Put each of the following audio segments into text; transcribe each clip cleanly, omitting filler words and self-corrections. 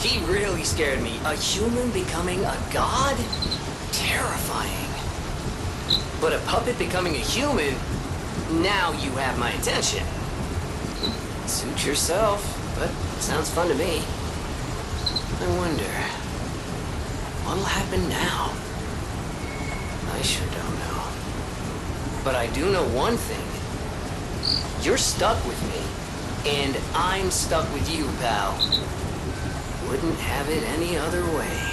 He really scared me. A human becoming a god? Terrifying. But a puppet becoming a human? Now you have my attention. Suit yourself, but sounds fun to me. I wonder, what'll happen now? I sure don't know. But I do know one thing. You're stuck with me, and I'm stuck with you, pal. Wouldn't have it any other way.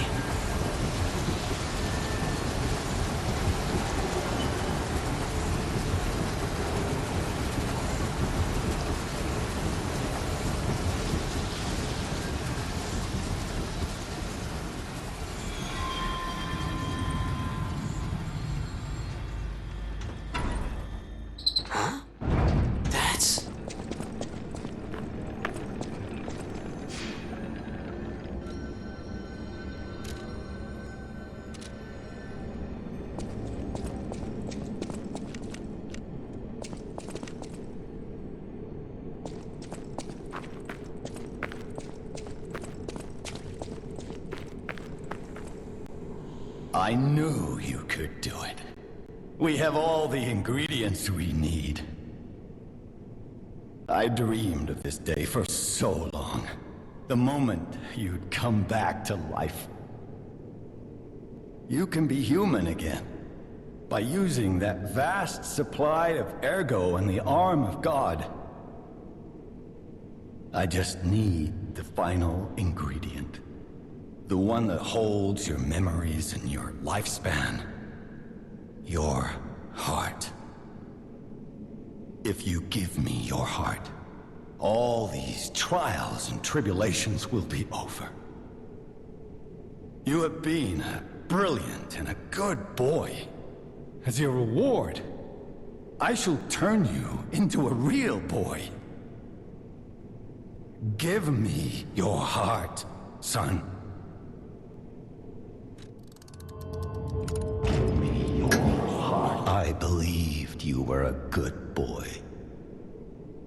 Huh? That's... I knew you could do it. We have all the ingredients we need. I dreamed of this day for so long. The moment you'd come back to life. You can be human again. By using that vast supply of ergo in the arm of God. I just need the final ingredient. The one that holds your memories and your lifespan. Your heart. If you give me your heart, all these trials and tribulations will be over. You have been a brilliant and a good boy. As your reward, I shall turn you into a real boy. Give me your heart, son. I believed you were a good boy.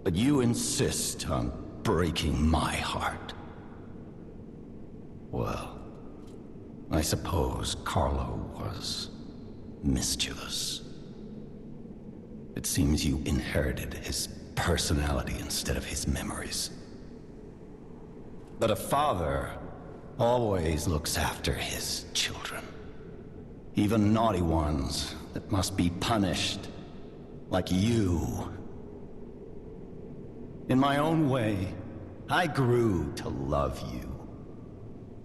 But you insist on breaking my heart. Well, I suppose Carlo was mischievous. It seems you inherited his personality instead of his memories. But a father always looks after his children. Even naughty ones that must be punished, like you. In my own way, I grew to love you.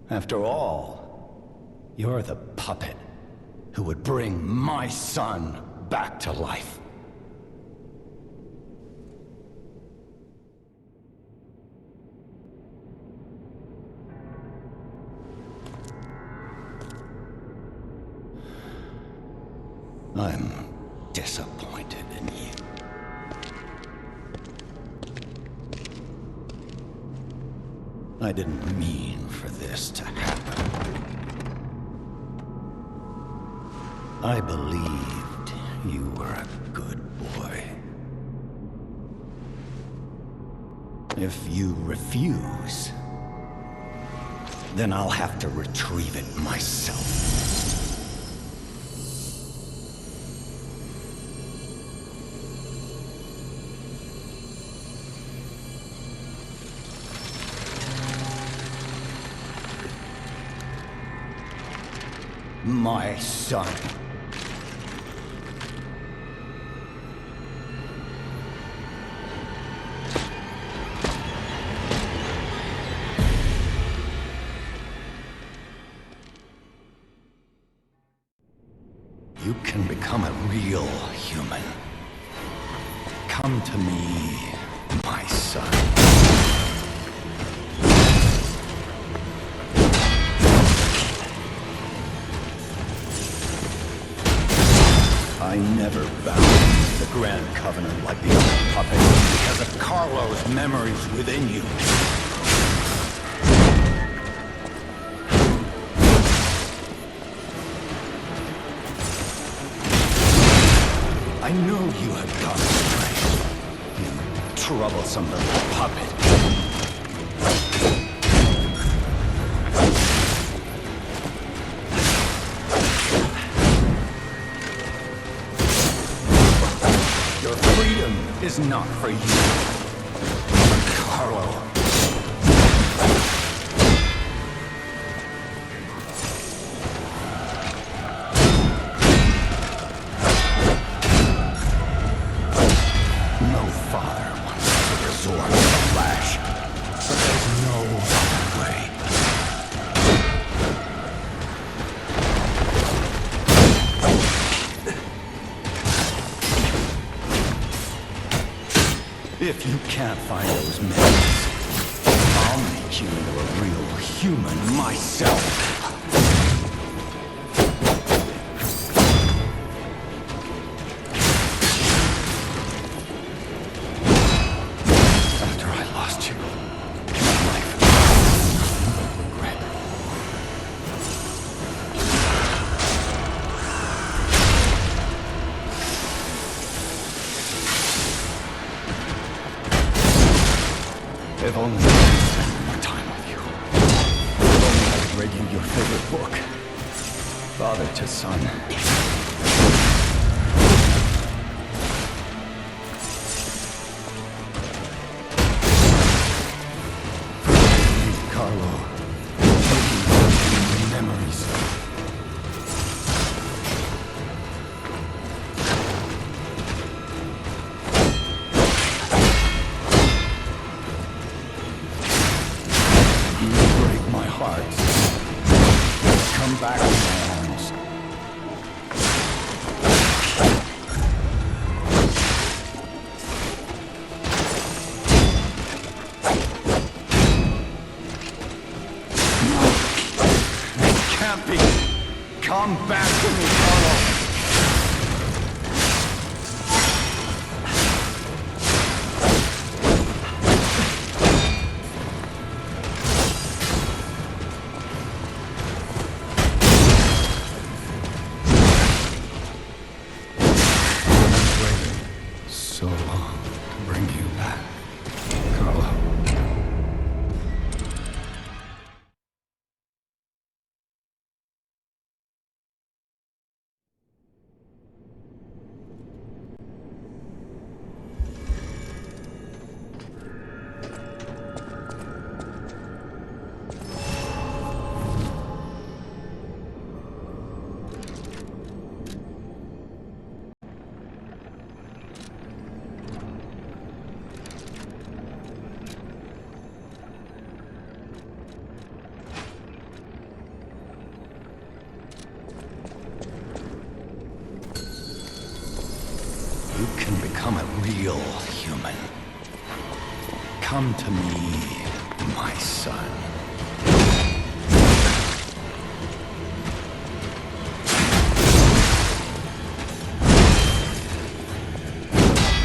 After all, you're the puppet who would bring my son back to life. I'm disappointed in you. I didn't mean for this to happen. I believed you were a good boy. If you refuse, then I'll have to retrieve it myself. My son. You can become a real human. Come to me, my son. I never bound the Grand Covenant like the other puppets because of Carlo's memories within you. I knew you had gone astray, you troublesome little puppet. is not for you, Carlo. No father wants to resort to the lash, but there's no other way. If you can't find those memories, I'll make you into a real human myself. After I lost you, my life was nothing but regret. If only I could spend more time with you. If only I could read you your favorite book. Father to son. Forgive me, Carlo. Taking memories. You break my heart. Come back in my arms. No, it can't be. Come back to me, Carlo. So long to bring you back, Carlo. You can become a real human. Come to me, my son.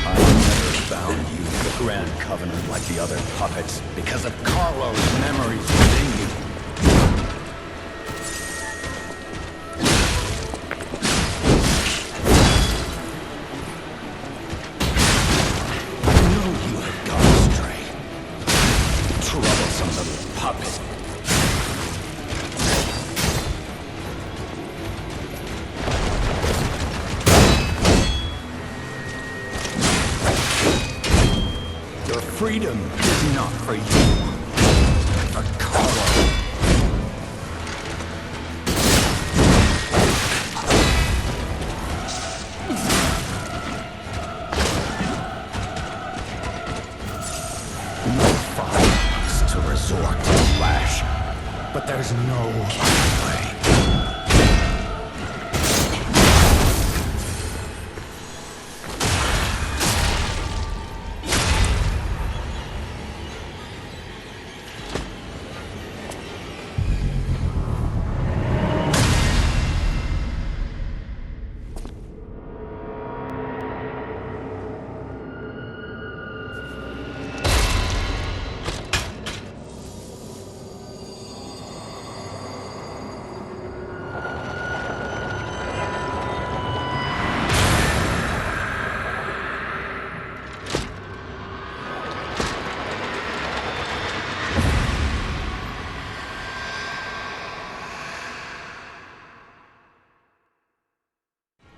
I never bound you to the Grand Covenant like the other puppets because of Carlo's memories within you. Troublesome little puppet. Your freedom is not for you, but for Carlo. No father wants to resort to the lash, but there's no other way.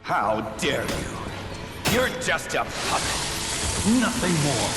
How dare you? You're just a puppet. Nothing more.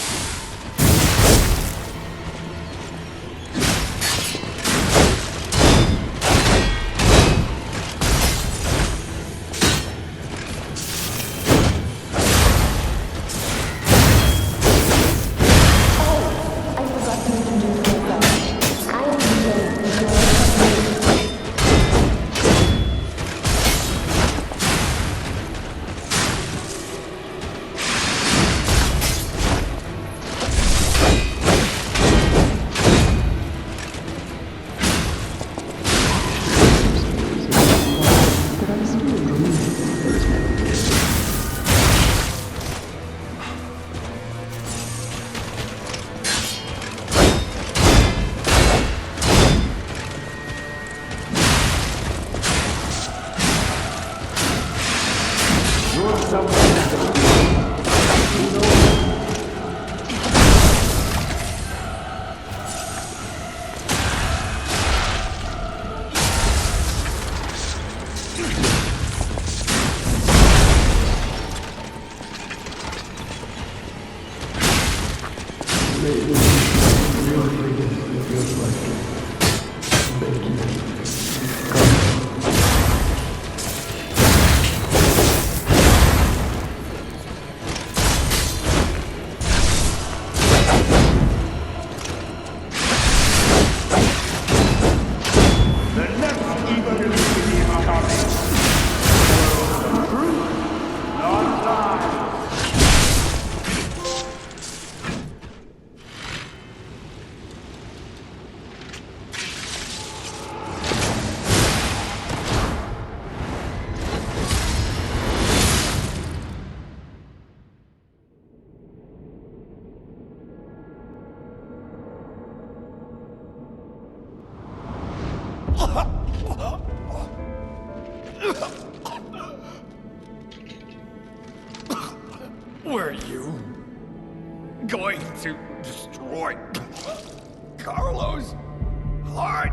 Were you going to destroy Carlos' heart?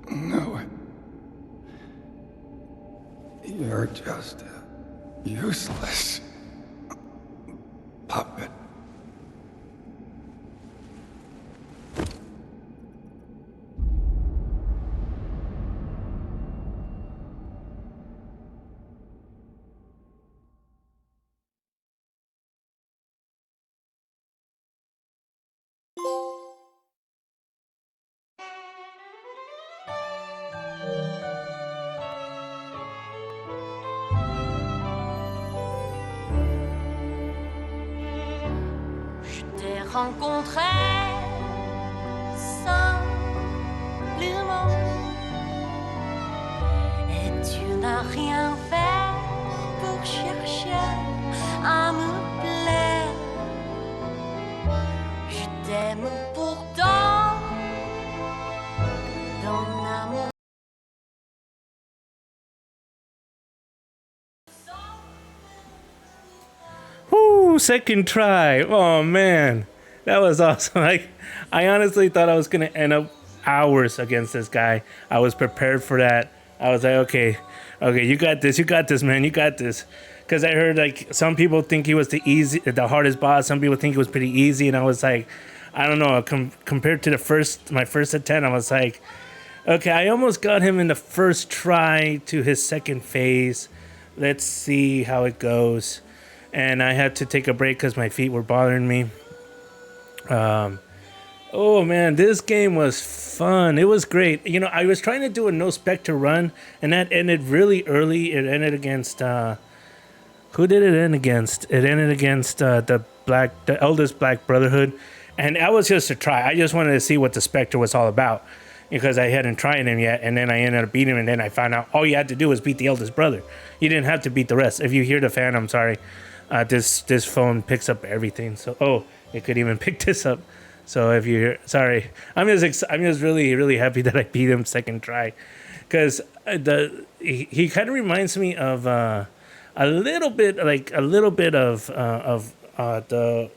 No. You're just a useless puppet. Rencontré simplement et tu n'as rien fait pour chercher à me plaire. Je t'aime pourtant d'un amour. Woo, second try. Oh man, that was awesome. I honestly thought I was gonna end up hours against this guy. I was prepared for that. I was like, okay, you got this, man, you got this. Because I heard like some people think he was the hardest boss. Some people think it was pretty easy, and I was like, I don't know. Compared to my first attempt, I was like, okay, I almost got him in the first try to his second phase. Let's see how it goes. And I had to take a break because my feet were bothering me. Oh man, this game was fun. It was great. You know, I was trying to do a no Spectre run, and that ended really early. It ended against who did it end against? It ended against the eldest Black Brotherhood, and that was just a try. I just wanted to see what the Spectre was all about. because I hadn't tried him yet, and then I ended up beating him, and then I found out all you had to do was beat the eldest brother. You didn't have to beat the rest. If you hear the fan, I'm sorry. This phone picks up everything. So it could even pick this up. So if you hear, sorry, I'm just really happy that I beat him second try, because he kind of reminds me of a little bit of the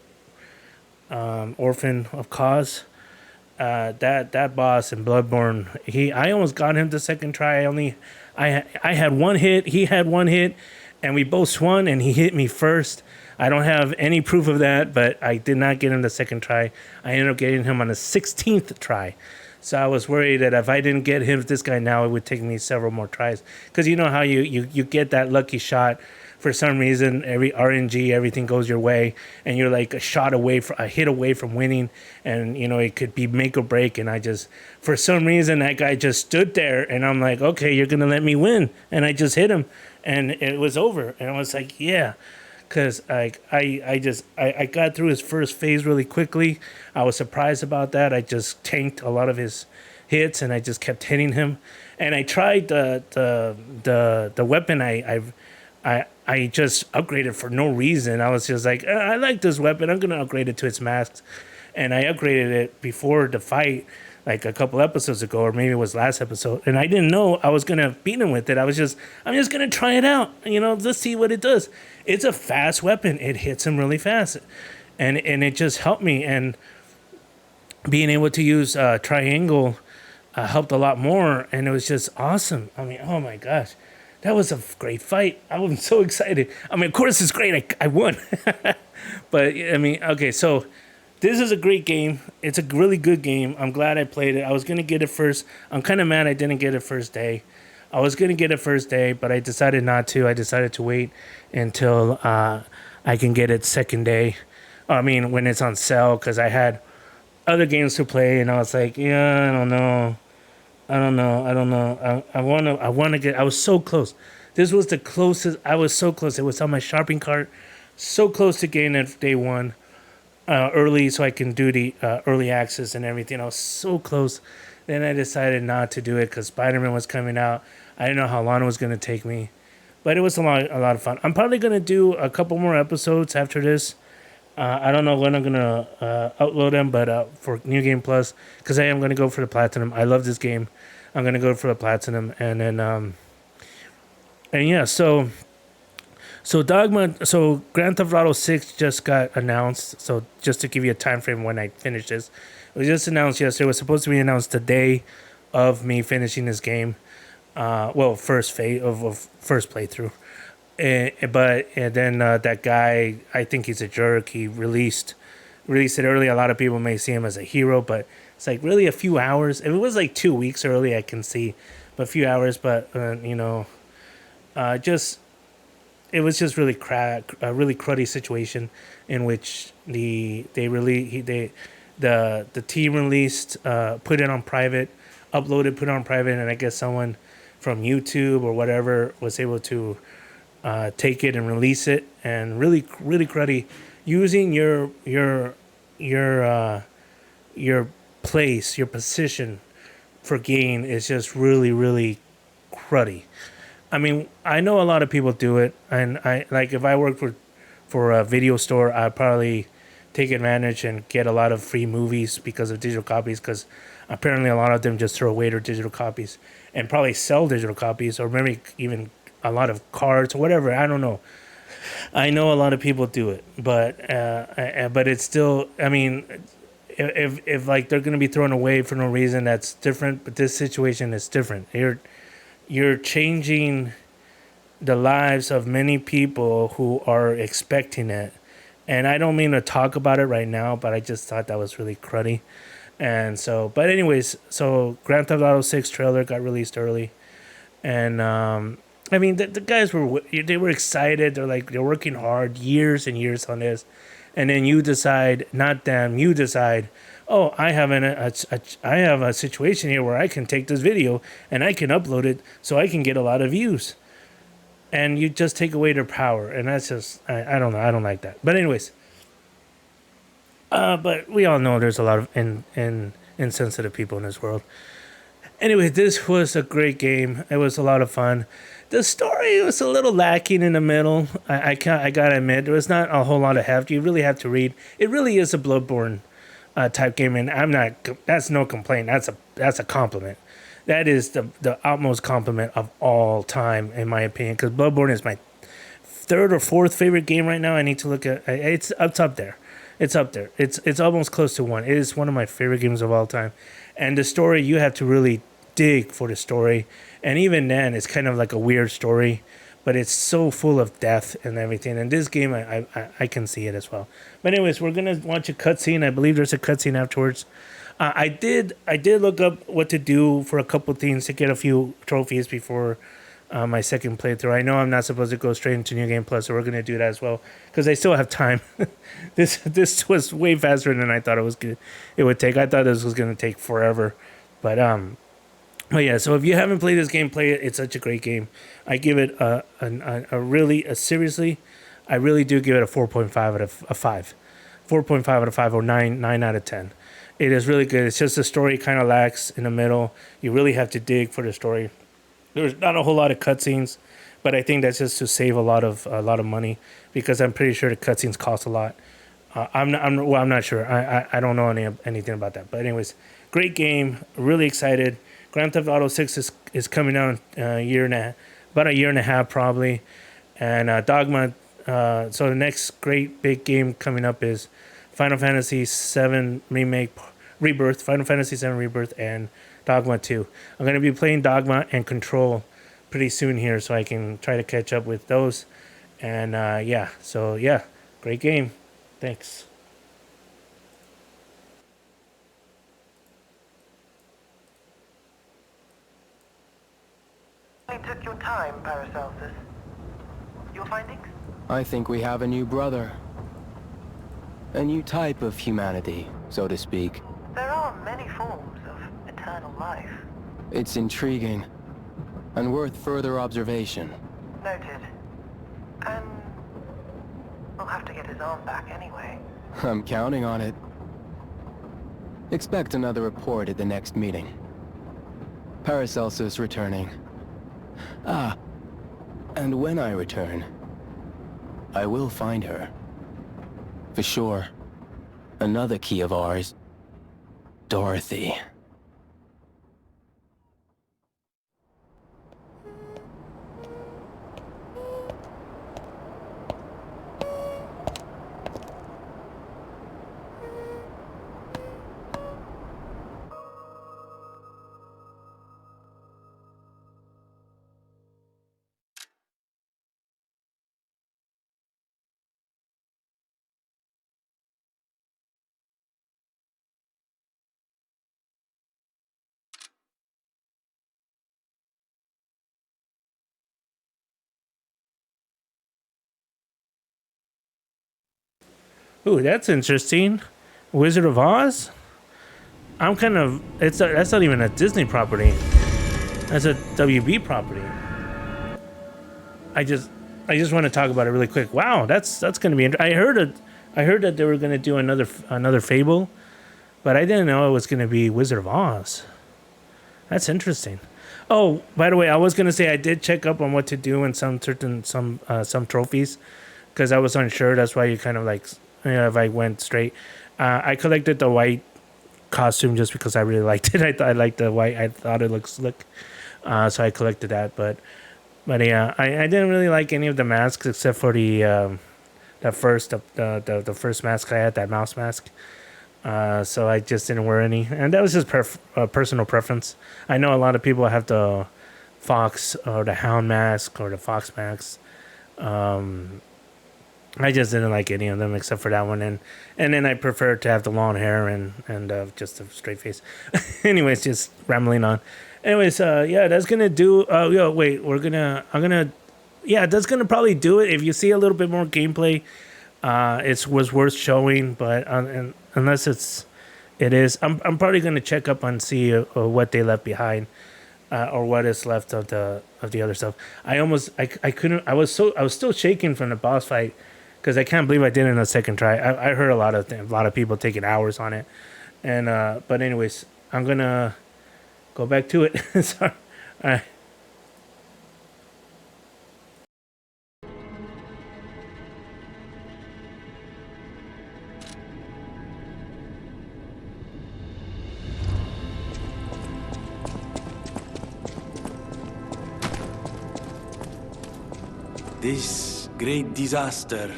Orphan of Cause. That boss in Bloodborne, I almost got him the second try. I had one hit, he had one hit, and we both swung, and he hit me first. I don't have any proof of that, but I did not get him the second try. I ended up getting him on the 16th try. So I was worried that if I didn't get him, this guy now, it would take me several more tries. Because you know how you get that lucky shot. For some reason, every RNG, everything goes your way, and you're like a hit away from winning, and you know it could be make or break. And for some reason, that guy just stood there, and I'm like, okay, you're gonna let me win, and I just hit him, and it was over. And I was like, yeah, because I got through his first phase really quickly. I was surprised about that. I just tanked a lot of his hits, and I just kept hitting him. And I tried the weapon I just upgraded for no reason. I was just like, I like this weapon. I'm going to upgrade it to its max. And I upgraded it before the fight, like a couple episodes ago, or maybe it was last episode. And I didn't know I was going to beat him with it. I'm just going to try it out. You know, let's see what it does. It's a fast weapon. It hits him really fast. And it just helped me. And being able to use triangle helped a lot more. And it was just awesome. I mean, oh my gosh. That was a great fight. I was so excited. I mean, of course it's great. I won. But, I mean, okay, so this is a great game. It's a really good game. I'm glad I played it. I was going to get it first. I'm kind of mad I didn't get it first day. I was going to get it first day, but I decided not to. I decided to wait until I can get it second day. I mean, when it's on sale, because I had other games to play, and I was like, yeah, I don't know. I want to get. I was so close. This was the closest. I was so close. It was on my shopping cart. So close to getting it day one, early, so I can do the early access and everything. I was so close. Then I decided not to do it because Spider-Man was coming out. I didn't know how long it was going to take me, but it was a lot of fun. I'm probably going to do a couple more episodes after this. I don't know when I'm going to upload them, but for New Game Plus, because I am going to go for the Platinum. I love this game. I'm going to go for the Platinum. And then, and yeah, so Dogma, so Grand Theft Auto 6 just got announced. So just to give you a time frame when I finish this, it was just announced yesterday. It was supposed to be announced the day of me finishing this game. First phase of first playthrough. But then that guy, I think he's a jerk. He released it early. A lot of people may see him as a hero, but it's like really a few hours. If it was like 2 weeks early, I can see, but a few hours. But it was just really a really cruddy situation in which the team released, put it on private, uploaded, put it on private, and I guess someone from YouTube or whatever was able to take it and release it, and really cruddy, using your place, your position for gain is just really cruddy. I mean, I know a lot of people do it, and I like if I worked for a video store, I'd probably take advantage and get a lot of free movies because of digital copies, because apparently a lot of them just throw away their digital copies and probably sell digital copies, or maybe even a lot of cards or whatever. I don't know. I know a lot of people do it, but it's still. I mean, if like they're gonna be thrown away for no reason, that's different. But this situation is different. You're changing the lives of many people who are expecting it, and I don't mean to talk about it right now, but I just thought that was really cruddy. And so, but anyways, so Grand Theft Auto 6 trailer got released early, and I mean, the guys were excited. They're working hard, years and years on this, and then you decide, not them, you decide, oh, I have a situation here where I can take this video and I can upload it so I can get a lot of views, and you just take away their power, and that's just I don't know, I don't like that. But anyways, but we all know there's a lot of insensitive people in this world. Anyway, this was a great game. It was a lot of fun. The story was a little lacking in the middle. I gotta admit, there was not a whole lot of heft. You really have to read. It really is a Bloodborne type game, and I'm not. That's no complaint. That's a compliment. That is the utmost compliment of all time, in my opinion. Because Bloodborne is my third or fourth favorite game right now. I need to look at. It's up there. It's up there. It's almost close to one. It is one of my favorite games of all time. And the story, you have to really dig for the story. And even then, it's kind of like a weird story, but it's so full of death and everything. And this game, I can see it as well. But anyways, we're gonna watch a cutscene. I believe there's a cutscene afterwards. I did look up what to do for a couple things to get a few trophies before my second playthrough. I know I'm not supposed to go straight into New Game Plus, so we're gonna do that as well because I still have time. This was way faster than I thought it would take. I thought this was gonna take forever, but yeah. So if you haven't played this game, play it. It's such a great game. I give it seriously. I really do give it a 4.5 out of a 5. 4.5 out of 5 or 9 out of 10. It is really good. It's just the story kind of lacks in the middle. You really have to dig for the story. There's not a whole lot of cutscenes, but I think that's just to save a lot of money because I'm pretty sure the cutscenes cost a lot. I'm not sure. I don't know anything about that. But anyways, great game. Really excited. Grand Theft Auto 6 is coming out about a year and a half probably, and Dogma. So the next great big game coming up is Final Fantasy VII Rebirth, Final Fantasy VII Rebirth, and Dogma 2. I'm going to be playing Dogma and Control pretty soon here, so I can try to catch up with those. And great game. Thanks. You took your time, Paracelsus. Your findings? I think we have a new brother. A new type of humanity, so to speak. There are many forms of eternal life. It's intriguing and worth further observation. Noted. And we'll have to get his arm back anyway. I'm counting on it. Expect another report at the next meeting. Paracelsus returning. Ah, and when I return, I will find her. For sure. Another key of ours. Dorothy. Ooh, that's interesting. Wizard of Oz? That's not even a Disney property. That's a WB property. I just want to talk about it really quick. Wow, that's going to be I heard that they were going to do another Fable, but I didn't know it was going to be Wizard of Oz. That's interesting. Oh, by the way, I was going to say I did check up on what to do in some trophies because I was unsure. That's why you kind of like, if I went straight. I collected the white costume just because I really liked it. I liked the white. I thought it looked slick. So I collected that. But yeah, I didn't really like any of the masks except for the first mask I had, that mouse mask. So I just didn't wear any. And that was just personal preference. I know a lot of people have the fox or the hound mask or the fox mask. I just didn't like any of them except for that one, and then I prefer to have the long hair and just a straight face. Anyways, just rambling on. Anyways, that's gonna do. That's gonna probably do it. If you see a little bit more gameplay, it was worth showing. But unless it is, I'm probably gonna check up and see what they left behind. Or what is left of the other stuff. I was still shaking from the boss fight because I can't believe I did it in a second try. I heard a lot of people taking hours on it, and but anyways, I'm gonna Go back to it. Sorry. All right. This great disaster,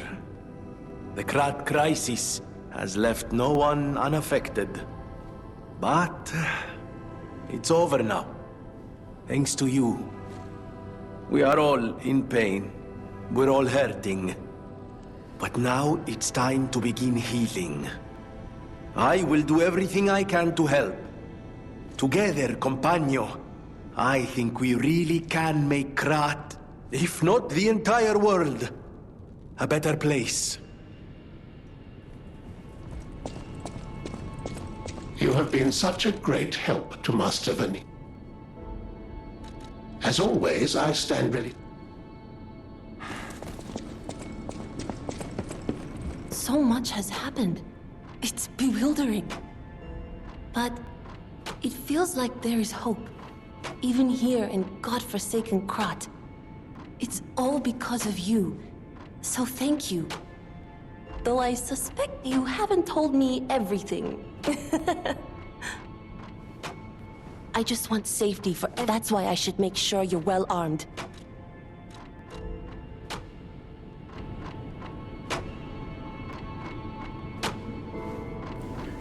the Krat crisis, has left no one unaffected. But it's over now, thanks to you. We are all in pain. We're all hurting. But now it's time to begin healing. I will do everything I can to help. Together, Compagno, I think we really can make Krat, if not the entire world, a better place. You have been such a great help to Master Vani. As always, I stand ready. So much has happened. It's bewildering. But it feels like there is hope. Even here in godforsaken Krat. It's all because of you. So thank you. Though I suspect you haven't told me everything. I just want safety for... That's why I should make sure you're well armed.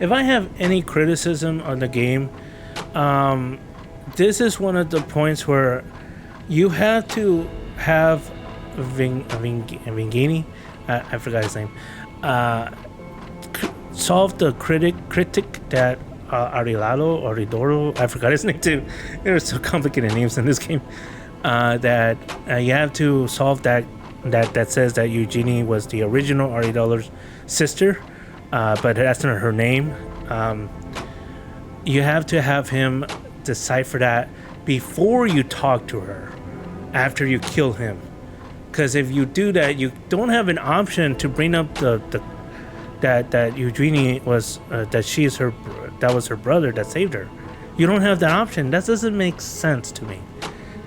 If I have any criticism on the game, this is one of the points where you have to have Vingini, I forgot his name, solve the critic that Aridoro, I forgot his name too. There are so complicated names in this game. That you have to solve that says that Eugenie was the original Aridolo's sister, but that's not her name. You have to have him decipher that before you talk to her, after you kill him. Because if you do that, you don't have an option to bring up that Eugenie was that was her brother that saved her. You don't have that option. That doesn't make sense to me.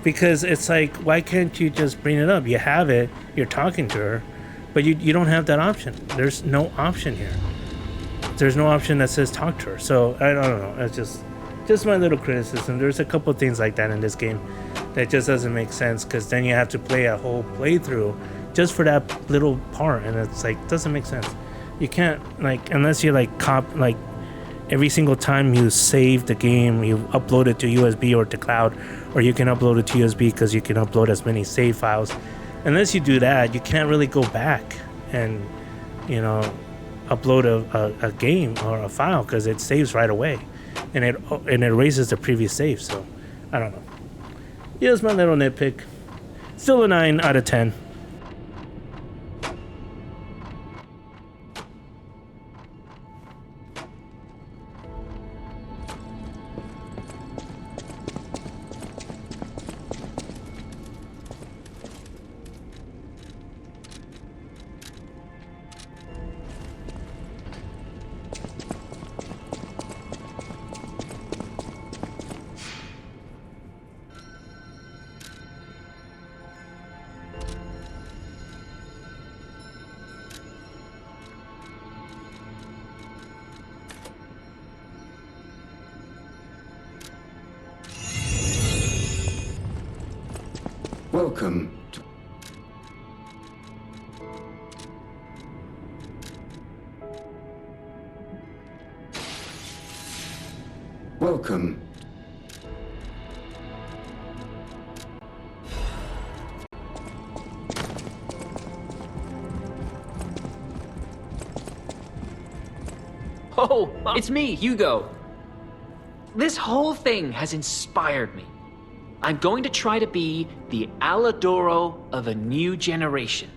Because it's like, why can't you just bring it up? You have it, you're talking to her, but you don't have that option. There's no option here. There's no option that says talk to her. So I don't know. It's just my little criticism. There's a couple things like that in this game that just doesn't make sense, because then you have to play a whole playthrough just for that little part, and it's like, doesn't make sense. You can't, like, unless you like every single time you save the game, you upload it to USB or to cloud, or you can upload it to USB because you can upload as many save files. Unless you do that, you can't really go back and, you know, upload a game or a file, because it saves right away, and it erases the previous save. So I don't know. Here's my little nitpick. Still a 9 out of 10. Welcome to... Welcome. Oh, it's me, Hugo. This whole thing has inspired me. I'm going to try to be the Aladoro of a new generation.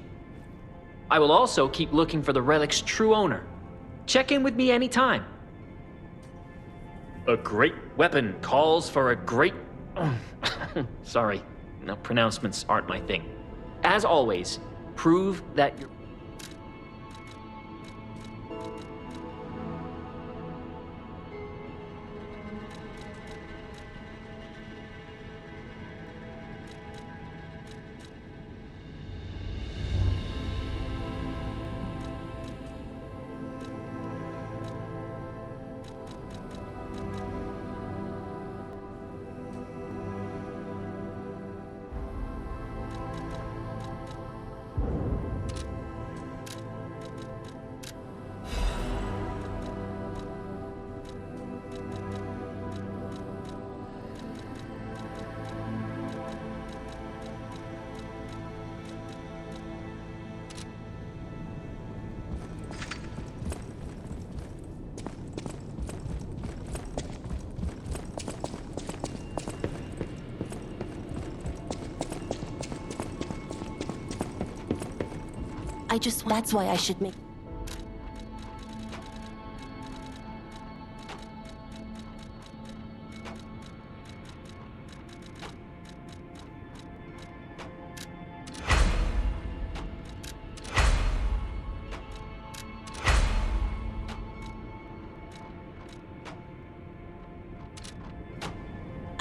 I will also keep looking for the relic's true owner. Check in with me anytime. A great weapon calls for a great... Sorry, no, pronouncements aren't my thing. As always, prove that you're... That's why I should make.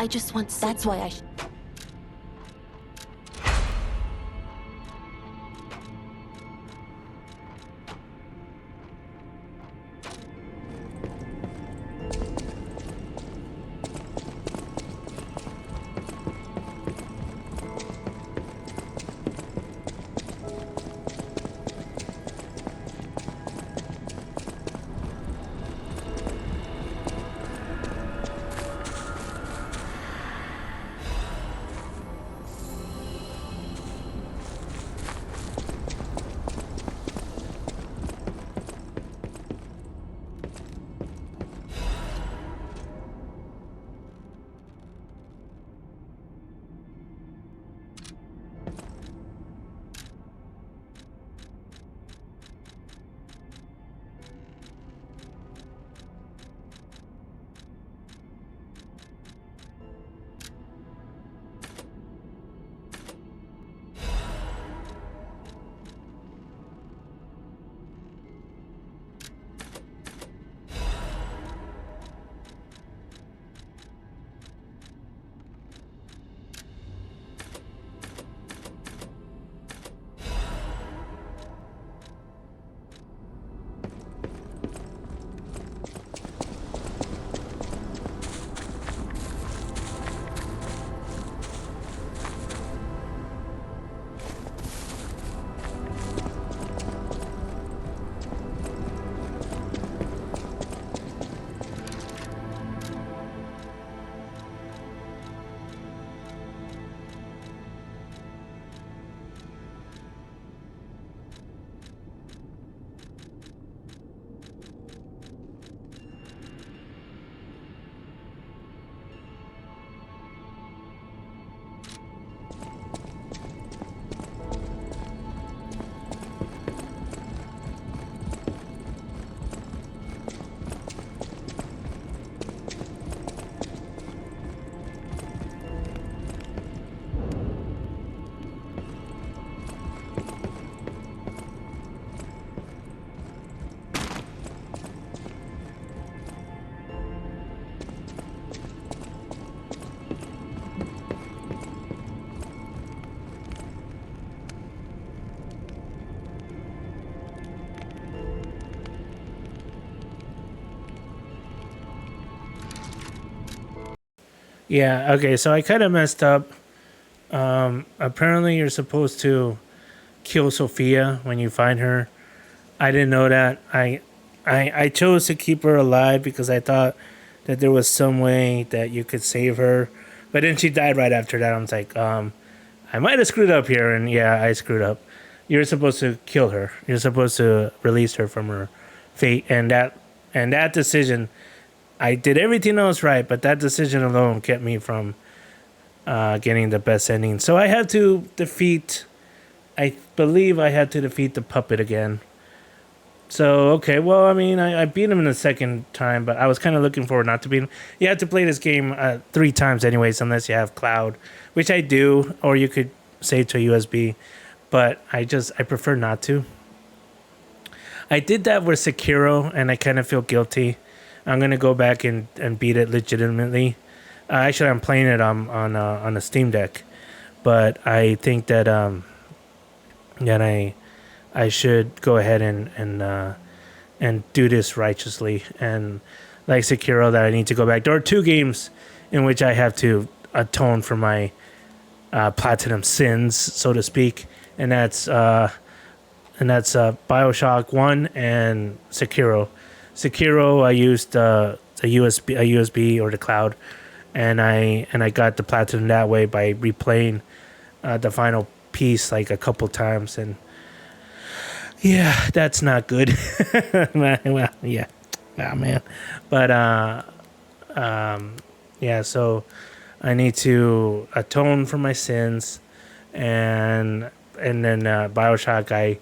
I just want. That's why I. Yeah, okay, so I kind of messed up. Apparently you're supposed to kill Sophia when you find her. I didn't know that. I chose to keep her alive because I thought that there was some way that you could save her. But then she died right after that. I was like, I might have screwed up here, and yeah, I screwed up. You're supposed to kill her. You're supposed to release her from her fate, and that decision, I did everything else right, but that decision alone kept me from getting the best ending. So I had to defeat. I believe I had to defeat the puppet again. So, okay, well, I mean, I beat him in the second time, but I was kind of looking forward not to beat him. You have to play this game 3 times anyways, unless you have cloud, which I do, or you could save to a USB, but I prefer not to. I did that with Sekiro, and I kind of feel guilty. I'm going to go back and beat it legitimately. Actually, I'm playing it on a Steam Deck, but I think that I should go ahead and do this righteously. And like Sekiro, that I need to go back. There are 2 games in which I have to atone for my platinum sins, so to speak, and that's BioShock 1 and Sekiro. Sekiro, I used a USB or the cloud, and I got the platinum that way by replaying the final piece like a couple times, and yeah, that's not good. Well, yeah, oh, man, but yeah, so I need to atone for my sins, and then BioShock, I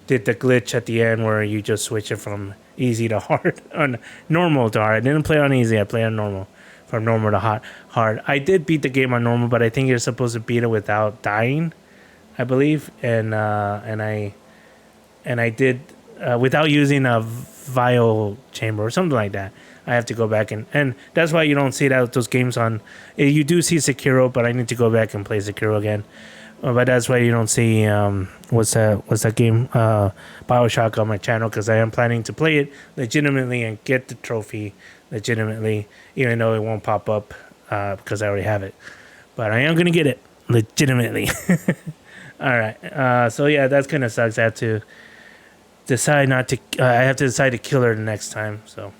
did the glitch at the end where you just switch it from easy to hard, on normal to hard. I didn't play on easy. I played on normal, from normal to hard. I did beat the game on normal, but I think you're supposed to beat it without dying, I believe, and I did without using a vial chamber or something like that. I have to go back and that's why you don't see that those games on. You do see Sekiro, but I need to go back and play Sekiro again. But that's why you don't see what's that game BioShock on my channel, because I am planning to play it legitimately and get the trophy legitimately, even though it won't pop up because I already have it. But I am gonna get it legitimately. All right. So yeah, that kind of sucks. I have to decide not to. I have to decide to kill her the next time. So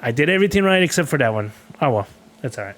I did everything right except for that one. Oh well, that's all right.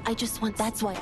I just want. That's why.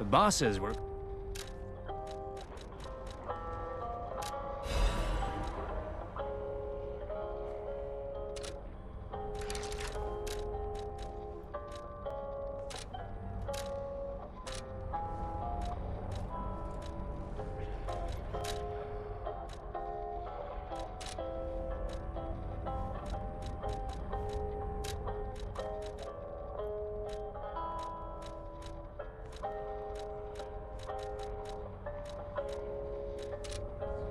The boss says we're...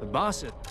The boss said...